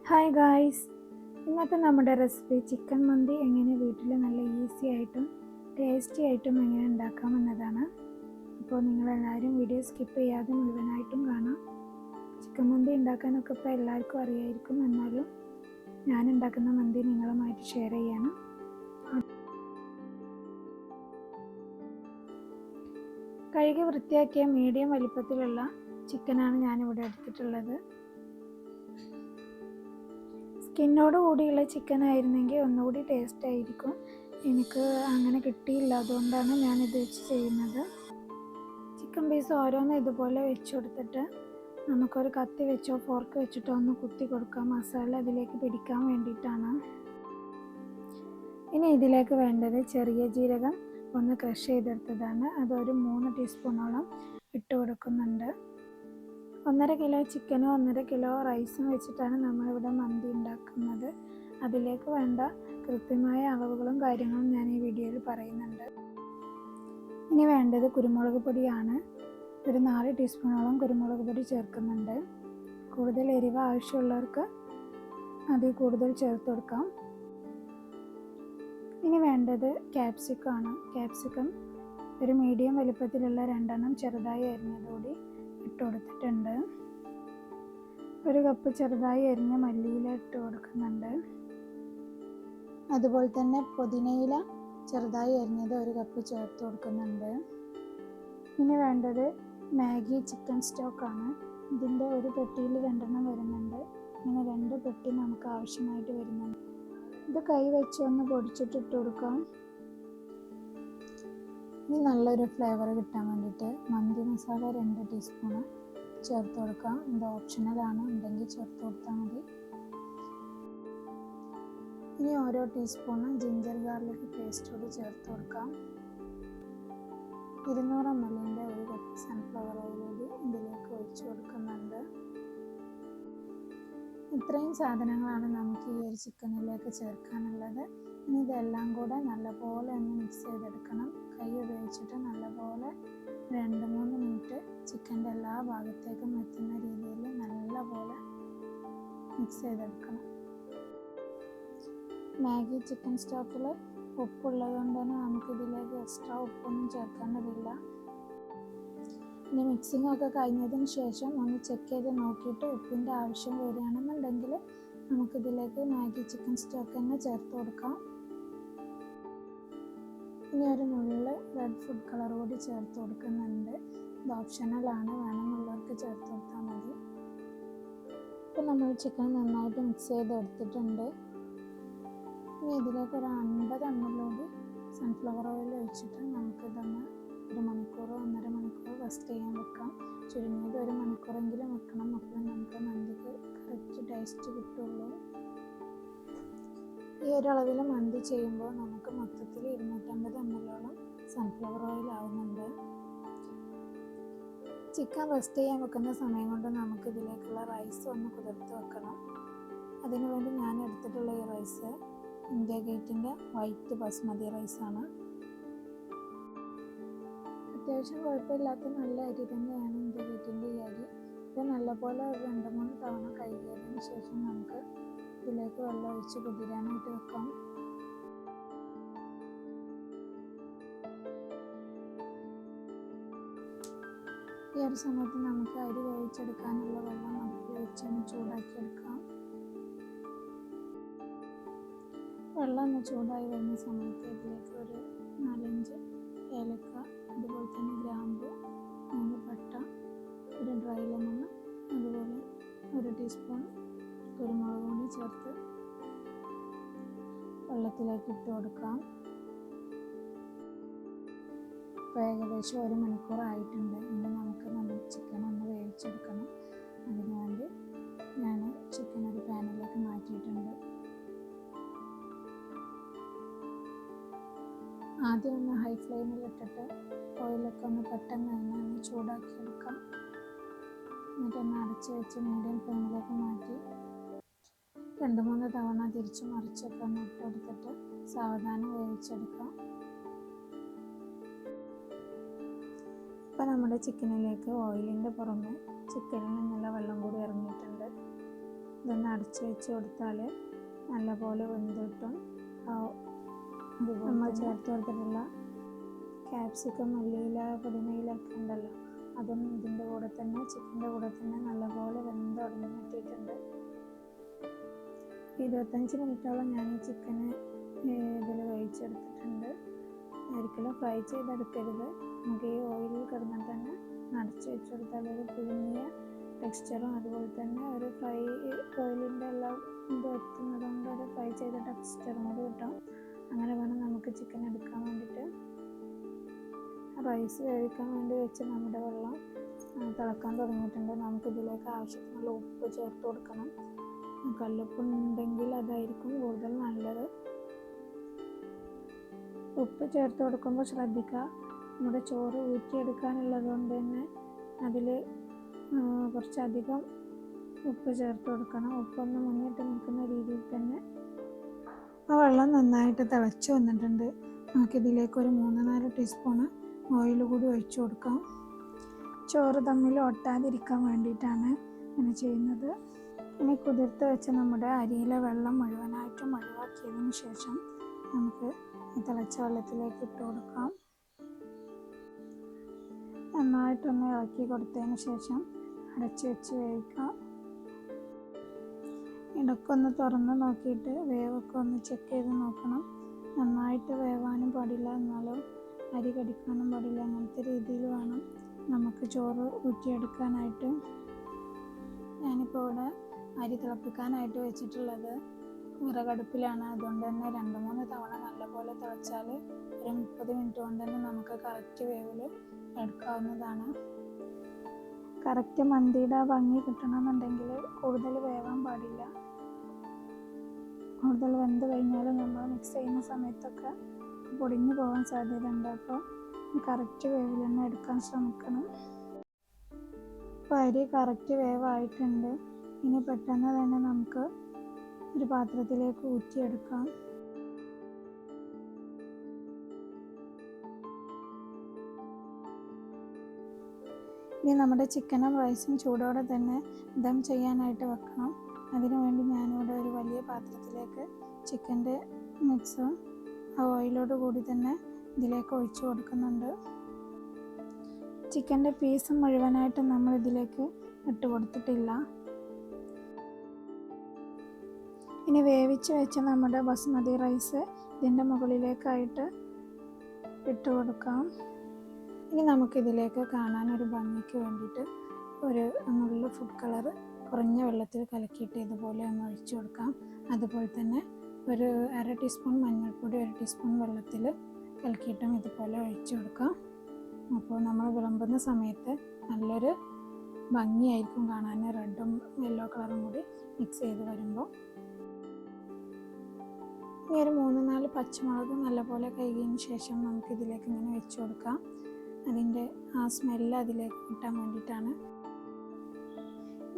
Hi guys, ഇന്നത്തെ നമ്മുടെ recipe chicken മന്തി എങ്ങനെ വീട്ടിൽ നല്ല ഈസി ആയിട്ടും ടേസ്റ്റി ആയിട്ടും എങ്ങനെ ഉണ്ടാക്കാമെന്നതാണ്. അപ്പോൾ നിങ്ങളെല്ലാവരും വീഡിയോ സ്കിപ്പ് ചെയ്യാതെ മുഴുവനായിട്ടും കാണാം. ചിക്കൻ മന്തി ഉണ്ടാക്കാനൊക്കെ ഇപ്പോൾ എല്ലാവർക്കും അറിയായിരിക്കും, എന്നാലും ഞാൻ ഉണ്ടാക്കുന്ന മന്തി നിങ്ങളുമായിട്ട് ഷെയർ ചെയ്യണം. കഴുകി വൃത്തിയാക്കിയ മീഡിയം വലിപ്പത്തിലുള്ള ചിക്കനാണ് ഞാനിവിടെ എടുത്തിട്ടുള്ളത്. സ്കിന്നോട് കൂടിയുള്ള ചിക്കൻ ആയിരുന്നെങ്കിൽ ഒന്നുകൂടി ടേസ്റ്റ് ആയിരിക്കും. എനിക്ക് അങ്ങനെ കിട്ടിയില്ല, അതുകൊണ്ടാണ് ഞാനിത് വെച്ച് ചെയ്യുന്നത്. ചിക്കൻ പീസ് ഓരോന്ന് ഇതുപോലെ വെച്ച് കൊടുത്തിട്ട് നമുക്കൊരു കത്തി വെച്ചോ ഫോർക്ക് വെച്ചിട്ടോ ഒന്ന് കുത്തി കൊടുക്കാം, മസാല അതിലേക്ക് പിടിക്കാൻ വേണ്ടിയിട്ടാണ്. ഇനി ഇതിലേക്ക് വേണ്ടത് ചെറിയ ജീരകം ഒന്ന് ക്രഷ് ചെയ്തെടുത്തതാണ്. അതൊരു 3 ടീസ്പൂണോളം ഇട്ട് കൊടുക്കുന്നുണ്ട്. 1.5 കിലോ ചിക്കനും 1.5 കിലോ റൈസും വെച്ചിട്ടാണ് നമ്മളിവിടെ മന്തി ഉണ്ടാക്കുന്നത്. അതിലേക്ക് വേണ്ട കൃത്യമായ അളവുകളും കാര്യങ്ങളും ഞാൻ ഈ വീഡിയോയിൽ പറയുന്നുണ്ട്. ഇനി വേണ്ടത് കുരുമുളക് പൊടിയാണ്. ഒരു 4 ടീസ്പൂണോളം കുരുമുളക് പൊടി ചേർക്കുന്നുണ്ട്. കൂടുതൽ എരിവ് ആവശ്യമുള്ളവർക്ക് അതിൽ കൂടുതൽ ചേർത്ത് കൊടുക്കാം. ഇനി വേണ്ടത് ക്യാപ്സിക്കം ആണ്. ക്യാപ്സിക്കം ഒരു മീഡിയം വലിപ്പത്തിലുള്ള 2 ചെറുതായി അരിഞ്ഞതുകൂടി ഇട്ട് കൊടുത്തിട്ടുണ്ട്. 1 കപ്പ് ചെറുതായി അരിഞ്ഞ മല്ലിയില ഇട്ട് കൊടുക്കുന്നുണ്ട്. അതുപോലെ തന്നെ പുതിനയില ചെറുതായി അരിഞ്ഞത് 1 കപ്പ് ചേർത്ത് കൊടുക്കുന്നുണ്ട്. ഇനി വേണ്ടത് മാഗി ചിക്കൻ സ്റ്റോക്കാണ്. ഇതിൻ്റെ ഒരു പെട്ടിയിൽ 2 വരുന്നുണ്ട്. ഇങ്ങനെ 2 പെട്ടി നമുക്ക് ആവശ്യമായിട്ട് വരുന്നുണ്ട്. ഇത് കൈ വെച്ച് ഒന്ന് പൊടിച്ചിട്ടിട്ട് കൊടുക്കാം. ഇനി നല്ലൊരു ഫ്ലേവർ കിട്ടാൻ വേണ്ടിയിട്ട് മന്തി മസാല 2 ടീസ്പൂണ് ചേർത്ത് കൊടുക്കാം. ഇത് ഓപ്ഷണലാണ്, ഉണ്ടെങ്കിൽ ചേർത്ത് കൊടുത്താൽ മതി. ഇനി ഓരോ ടീസ്പൂണ് ജിഞ്ചർ ഗാർലിക് പേസ്റ്റ് കൂടി ചേർത്ത് കൊടുക്കാം. 200 ml 1 കപ്പ് സൺഫ്ലവർ ഓയിൽ കൂടി ഇതിലേക്ക് ഒഴിച്ചു കൊടുക്കുന്നുണ്ട്. ഇത്രയും സാധനങ്ങളാണ് നമുക്ക് ഈ ഒരു ചിക്കനിലേക്ക് ചേർക്കാനുള്ളത്. ഇനി ഇതെല്ലാം കൂടെ നല്ലപോലെ ഒന്ന് മിക്സ് ചെയ്തെടുക്കണം. കൈ ഉപയോഗിച്ചിട്ട് നല്ലപോലെ 2-3 മിനിറ്റ് ചിക്കൻ്റെ എല്ലാ ഭാഗത്തേക്കും എത്തുന്ന രീതിയിൽ നല്ലപോലെ മിക്സ് ചെയ്തെടുക്കണം. മാഗി ചിക്കൻ സ്റ്റോക്കിൽ ഉപ്പുള്ളത് കൊണ്ട് തന്നെ നമുക്കിതിലേക്ക് എക്സ്ട്രാ ഉപ്പൊന്നും ചേർക്കേണ്ടതില്ല. ഇനി മിക്സിംഗ് ഒക്കെ കഴിഞ്ഞതിന് ശേഷം ഒന്ന് ചെക്ക് ചെയ്ത് നോക്കിയിട്ട് ഉപ്പിൻ്റെ ആവശ്യം വരികയാണെന്നുണ്ടെങ്കിൽ നമുക്കിതിലേക്ക് മാഗി ചിക്കൻ സ്റ്റോക്ക് തന്നെ ചേർത്ത് കൊടുക്കാം. ഇനി ഒരു നുള്ള് റെഡ് ഫുഡ് കളർ കൂടി ചേർത്ത് കൊടുക്കുന്നുണ്ട്. ഇത് ഓപ്ഷണലാണ്, വേണമെന്നുള്ളവർക്ക് ചേർത്ത് കൊടുത്താൽ മതി. ഇപ്പോൾ നമ്മൾ ചിക്കൻ നന്നായിട്ട് മിക്സ് ചെയ്ത് എടുത്തിട്ടുണ്ട്. ഇനി ഇതിലേക്ക് ഒരു 50 ml കൂടി സൺഫ്ലവർ ഓയിൽ ഒഴിച്ചിട്ട് നമുക്കിതൊന്ന് 1 മണിക്കൂറോ 1.5 മണിക്കൂറോ റെസ്റ്റ് ചെയ്യാൻ വെക്കാം. ചുരുങ്ങിയത് 1 മണിക്കൂറെങ്കിലും വെക്കണം. അപ്പോൾ നമുക്ക് മന്തിക്ക് കറക്റ്റ് ടേസ്റ്റ് കിട്ടുള്ളൂ. ഈ ഒരു അളവിൽ മന്തി ചെയ്യുമ്പോൾ നമുക്ക് മൊത്തത്തിൽ 250 ml സൺഫ്ലവർ ഓയിൽ ആവുന്നുണ്ട്. ചിക്കൻ റെസ്റ്റ് ചെയ്യാൻ വെക്കുന്ന സമയം കൊണ്ട് നമുക്ക് ഇതിലേക്കുള്ള റൈസ് ഒന്ന് കുതിർത്ത് വെക്കണം. അതിനുവേണ്ടി ഞാൻ എടുത്തിട്ടുള്ള ഈ റൈസ് ഇന്ത്യ ഗേറ്റിൻ്റെ വൈറ്റ് ബസ്മതി റൈസാണ്. അത്യാവശ്യം കുഴപ്പമില്ലാത്ത നല്ല അരി തന്നെയാണ് ഇന്ത്യ ഗേറ്റിൻ്റെ ഈ അരി. ഇത് നല്ലപോലെ 2-3 തവണ കഴുകിയതിന് ശേഷം നമുക്ക് ഇതിലേക്ക് വെള്ളം ഒഴിച്ച് കുതിരാനായിട്ട് വെക്കാം. ഈ ഒരു സമയത്ത് നമുക്ക് അരി വേവിച്ചെടുക്കാനുള്ള വെള്ളം അടുപ്പിൽ വെച്ചൊന്ന് ചൂടാക്കിയെടുക്കാം. വെള്ളം ഒന്ന് ചൂടായി വരുന്ന സമയത്ത് ഇതിലേക്ക് ഒരു 4-5 ഏലക്ക, അതുപോലെ തന്നെ ഗ്രാമ്പു, 3 പട്ട, ഒരു ഡ്രൈ ലെമൺ, അതുപോലെ 1 ടീസ്പൂൺ കുരുമുളക് പൊടി ചേർത്ത് വെള്ളത്തിലേക്ക് ഇട്ട് കൊടുക്കാം. ഇപ്പോൾ ഏകദേശം 1 മണിക്കൂർ ആയിട്ടുണ്ട്. ഇനി നമുക്ക് നമ്മുടെ ചിക്കൻ ഒന്ന് വേവിച്ചെടുക്കണം. അതിനുവേണ്ടി ഞാൻ ചിക്കൻ ഒരു പാനിലേക്ക് മാറ്റിയിട്ടുണ്ട്. ആദ്യം ഒന്ന് ഹൈ ഫ്ലെയിമിൽ ഇട്ടിട്ട് ഓയിലൊക്കെ ഒന്ന് പെട്ടെന്ന് തന്നെ ഒന്ന് ചൂടാക്കിയെടുക്കാം. എന്നിട്ടൊന്ന് അടച്ച് വെച്ച് മീഡിയം ഫ്ലെയിമിലേക്ക് മാറ്റി 2-3 തവണ തിരിച്ച് മറിച്ചൊക്കെ ഒന്ന് ഇട്ട് കൊടുത്തിട്ട് സാവധാനം വേവിച്ചെടുക്കാം. ഇപ്പം നമ്മുടെ ചിക്കനിലേക്ക് ഓയിലിൻ്റെ പുറമെ ചിക്കനിൽ നിന്നുള്ള വെള്ളം കൂടി ഇറങ്ങിയിട്ടുണ്ട്. ഇതൊന്ന് അടച്ച് വെച്ച് കൊടുത്താൽ നല്ലപോലെ വെന്ത് കിട്ടും. നമ്മൾ ചേർത്ത് കൊടുത്തിട്ടുള്ള ക്യാപ്സിക്കം, മല്ലിയില, പുതിനയിലൊക്കെ ഉണ്ടല്ലോ, അതും ഇതിൻ്റെ കൂടെ തന്നെ, ചിക്കൻ്റെ കൂടെ തന്നെ നല്ലപോലെ വെന്ത് ഉടഞ്ഞിട്ടിട്ടുണ്ട്. 25 മിനിറ്റോളം ഞാൻ ഈ ചിക്കന് ഇതിൽ വേവിച്ചെടുത്തിട്ടുണ്ട്. ഒരിക്കലും ഫ്രൈ ചെയ്തെടുക്കരുത്. നമുക്ക് ഈ ഓയിലിൽ കിടന്നിട്ട് തന്നെ അടച്ച് വെച്ച് കൊടുത്താൽ ഒരു പുഴുങ്ങിയ ടെക്സ്ചറും അതുപോലെ തന്നെ ഒരു ഫ്രൈ ഓയിലിൻ്റെ എല്ലാം ഇത് എത്തുന്നത് കൊണ്ട് ഒരു ഫ്രൈ ചെയ്ത ടെക്സ്ചറും കൂടി കിട്ടും. അങ്ങനെ വേണം നമുക്ക് ചിക്കൻ എടുക്കാൻ വേണ്ടിയിട്ട്. റൈസ് വേവിക്കാൻ വേണ്ടി വെച്ച് നമ്മുടെ വെള്ളം തിളക്കാൻ തുടങ്ങിയിട്ടുണ്ട്. നമുക്കിതിലേക്ക് ആവശ്യത്തിനുള്ള ഉപ്പ് ചേർത്ത് കൊടുക്കണം. കല്ലുപ്പുണ്ടെങ്കിൽ അതായിരിക്കും കൂടുതൽ നല്ലത്. ഉപ്പ് ചേർത്ത് കൊടുക്കുമ്പോൾ ശ്രദ്ധിക്കുക, നമ്മുടെ ചോറ് ഊറ്റിയെടുക്കാനുള്ളത് കൊണ്ട് തന്നെ അതിൽ കുറച്ചധികം ഉപ്പ് ചേർത്ത് കൊടുക്കണം. ഉപ്പൊന്ന് മുന്നിട്ട് നിൽക്കുന്ന രീതിയിൽ തന്നെ. ആ വെള്ളം നന്നായിട്ട് തിളച്ച് വന്നിട്ടുണ്ട്. നമുക്കിതിലേക്ക് ഒരു 3-4 ടീസ്പൂണ് ഓയിൽ കൂടി ഒഴിച്ചു കൊടുക്കാം. ചോറ് തമ്മിൽ ഒട്ടാതിരിക്കാൻ വേണ്ടിയിട്ടാണ് ഇങ്ങനെ ചെയ്യുന്നത്. ഇനി കുതിർത്ത് വെച്ച നമ്മുടെ അരിയിലെ വെള്ളം മുഴുവനായിട്ടും ഒഴിവാക്കിയതിന് ശേഷം നമുക്ക് ഈ തിളച്ച വെള്ളത്തിലേക്ക് ഇട്ട് കൊടുക്കാം. നന്നായിട്ടൊന്ന് ഇളക്കി കൊടുത്തതിന് ശേഷം അടച്ച് വെച്ച് വേവിക്കാം. ഇടയ്ക്കൊന്ന് തുറന്ന് നോക്കിയിട്ട് വേവൊക്കെ ഒന്ന് ചെക്ക് ചെയ്ത് നോക്കണം. നന്നായിട്ട് വേവാനും പാടില്ല, എന്നാലും അരി കടിക്കാനും പാടില്ല. അങ്ങനത്തെ രീതിയിൽ വേണം നമുക്ക് ചോറ് ഊറ്റിയെടുക്കാനായിട്ട്. ഞാനിപ്പോൾ ഇവിടെ അരി തിളപ്പിക്കാനായിട്ട് വെച്ചിട്ടുള്ളത് വിറകടുപ്പിലാണ്. അതുകൊണ്ട് തന്നെ 2-3 തവണ നല്ലപോലെ തിളച്ചാൽ ഒരു 30 മിനിറ്റ് കൊണ്ട് തന്നെ നമുക്ക് കറക്റ്റ് വേവിൽ എടുക്കാവുന്നതാണ്. കറക്റ്റ് മന്തിയുടെ ഭംഗി കിട്ടണമെന്നുണ്ടെങ്കിൽ കൂടുതൽ വേവാൻ പാടില്ല. കൂടുതൽ വെന്ത് കഴിഞ്ഞാൽ നമ്മൾ മിക്സ് ചെയ്യുന്ന സമയത്തൊക്കെ പൊടിഞ്ഞു പോകാൻ സാധ്യതയുണ്ട്. അപ്പോൾ കറക്റ്റ് വേവിൽ തന്നെ എടുക്കാൻ ശ്രമിക്കണം. അപ്പോൾ അരി കറക്റ്റ് വേവായിട്ടുണ്ട്. ഇനി പെട്ടെന്ന് തന്നെ നമുക്ക് ഒരു പാത്രത്തിലേക്ക് ഊറ്റിയെടുക്കാം. ഇനി നമ്മുടെ ചിക്കനും റൈസും ചൂടോടെ തന്നെ ദം ചെയ്യാനായിട്ട് വെക്കണം. അതിനുവേണ്ടി ഞാനിവിടെ ഒരു വലിയ പാത്രത്തിലേക്ക് ചിക്കൻ്റെ മിക്സും ആ ഓയിലോട് കൂടി തന്നെ ഇതിലേക്ക് ഒഴിച്ചു കൊടുക്കുന്നുണ്ട്. ചിക്കൻ്റെ പീസ് മുഴുവനായിട്ടും നമ്മൾ ഇതിലേക്ക് ഇട്ട് കൊടുത്തിട്ടില്ല. ഇനി വേവിച്ച് വെച്ച നമ്മുടെ ബസ്മതി റൈസ് ഇതിൻ്റെ മുകളിലേക്കായിട്ട് ഇട്ട് കൊടുക്കാം. ഇനി നമുക്കിതിലേക്ക് കാണാനൊരു ഭംഗിക്ക് വേണ്ടിയിട്ട് ഒരു നുള്ളു ഫുഡ് കളർ കുറഞ്ഞ വെള്ളത്തിൽ കലക്കിയിട്ട് ഇതുപോലെ ഒന്ന് ഒഴിച്ചു കൊടുക്കാം. അതുപോലെ തന്നെ ഒരു 1/2 ടീസ്പൂൺ മഞ്ഞൾപ്പൊടി 1 ടീസ്പൂൺ വെള്ളത്തിൽ കലക്കിയിട്ടും ഇതുപോലെ ഒഴിച്ചു കൊടുക്കാം. അപ്പോൾ നമ്മൾ വിളമ്പുന്ന സമയത്ത് നല്ലൊരു ഭംഗിയായിരിക്കും കാണാൻ, റെഡും യെല്ലോ കളറും കൂടി മിക്സ് ചെയ്ത് വരുമ്പോൾ. ഇനി ഒരു 3-4 പച്ചമുളക് നല്ലപോലെ കഴുകിയതിന് ശേഷം നമുക്കിതിലേക്ക് ഇങ്ങനെ വെച്ച് കൊടുക്കാം. അതിൻ്റെ ആ സ്മെല്ല് അതിലേക്ക് കിട്ടാൻ വേണ്ടിയിട്ടാണ്.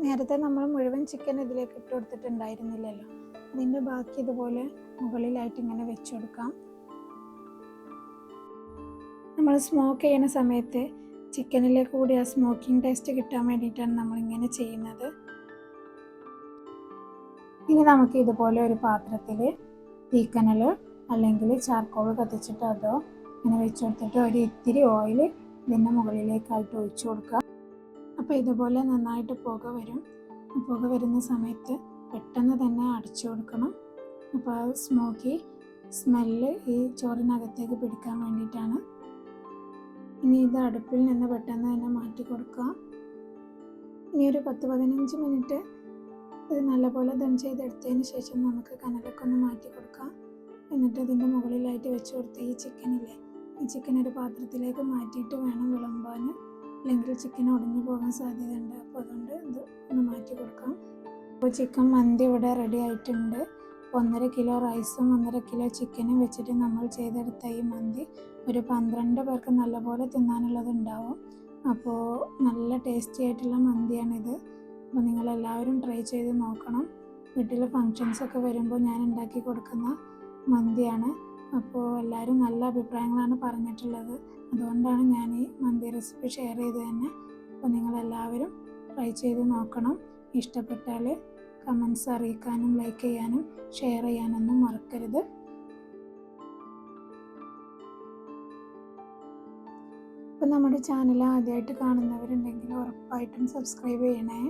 നേരത്തെ നമ്മൾ മുഴുവൻ ചിക്കൻ ഇതിലേക്ക് ഇട്ട് കൊടുത്തിട്ടുണ്ടായിരുന്നില്ലല്ലോ, അതിൻ്റെ ബാക്കി ഇതുപോലെ മുകളിലായിട്ട് ഇങ്ങനെ വെച്ച് കൊടുക്കാം. നമ്മൾ സ്മോക്ക് ചെയ്യുന്ന സമയത്ത് ചിക്കനിലേക്ക് കൂടി ആ സ്മോക്കിംഗ് ടേസ്റ്റ് കിട്ടാൻ വേണ്ടിയിട്ടാണ് നമ്മളിങ്ങനെ ചെയ്യുന്നത്. ഇനി നമുക്ക് ഇതുപോലെ ഒരു പാത്രത്തിൽ തീക്കനൽ അല്ലെങ്കിൽ ചാർക്കോൾ കത്തിച്ചിട്ട് അതോ ഇങ്ങനെ വെച്ച് കൊടുത്തിട്ട് ഒരു ഇത്തിരി ഓയിൽ ഇതിൻ്റെ മുകളിലേക്കായിട്ട് ഒഴിച്ചു കൊടുക്കുക. അപ്പോൾ ഇതുപോലെ നന്നായിട്ട് പുക വരും. പുക വരുന്ന സമയത്ത് പെട്ടെന്ന് തന്നെ അടച്ചു കൊടുക്കണം. അപ്പോൾ ആ സ്മോക്കി സ്മെല്ല് ഈ ചോറിനകത്തേക്ക് പിടിക്കാൻ വേണ്ടിയിട്ടാണ്. ഇനി ഇത് അടുപ്പിൽ നിന്ന് പെട്ടെന്ന് തന്നെ മാറ്റി കൊടുക്കുക. ഇനി ഒരു 10-15 മിനിറ്റ് ഇത് നല്ലപോലെ ദം ചെയ്തെടുത്തതിന് ശേഷം നമുക്ക് കനലൊക്കെ ഒന്ന് മാറ്റി കൊടുക്കാം. എന്നിട്ട് ഇതിൻ്റെ മുകളിലായിട്ട് വെച്ച് കൊടുത്ത് ഈ ചിക്കൻ ഒരു പാത്രത്തിലേക്ക് മാറ്റിയിട്ട് വേണം വിളമ്പാൻ, അല്ലെങ്കിൽ ചിക്കൻ ഉടഞ്ഞു പോകാൻ സാധ്യതയുണ്ട്. അപ്പോൾ അതുകൊണ്ട് ഇത് ഒന്ന് മാറ്റി കൊടുക്കാം. അപ്പോൾ ചിക്കൻ മന്തി ഇവിടെ റെഡി ആയിട്ടുണ്ട്. 1.5 കിലോ റൈസും 1.5 കിലോ ചിക്കനും വെച്ചിട്ട് നമ്മൾ ചെയ്തെടുത്ത ഈ മന്തി ഒരു 12 പേർക്ക് നല്ലപോലെ തിന്നാനുള്ളത് ഉണ്ടാവും. അപ്പോൾ നല്ല ടേസ്റ്റി ആയിട്ടുള്ള മന്തിയാണിത്. അപ്പോൾ നിങ്ങളെല്ലാവരും ട്രൈ ചെയ്ത് നോക്കണം. വീട്ടിൽ ഫങ്ഷൻസൊക്കെ വരുമ്പോൾ ഞാൻ ഉണ്ടാക്കി കൊടുക്കുന്ന മന്തിയാണ്. അപ്പോൾ എല്ലാവരും നല്ല അഭിപ്രായങ്ങളാണ് പറഞ്ഞിട്ടുള്ളത്. അതുകൊണ്ടാണ് ഞാൻ ഈ മന്തി റെസിപ്പി ഷെയർ ചെയ്ത് തന്നെ. അപ്പോൾ നിങ്ങളെല്ലാവരും ട്രൈ ചെയ്ത് നോക്കണം. ഇഷ്ടപ്പെട്ടാൽ കമൻസ് അറിയിക്കാനും ലൈക്ക് ചെയ്യാനും ഷെയർ ചെയ്യാനൊന്നും മറക്കരുത്. അപ്പോൾ നമ്മുടെ ചാനൽ ആദ്യമായിട്ട് കാണുന്നവരുണ്ടെങ്കിൽ ഉറപ്പായിട്ടും സബ്സ്ക്രൈബ് ചെയ്യണേ.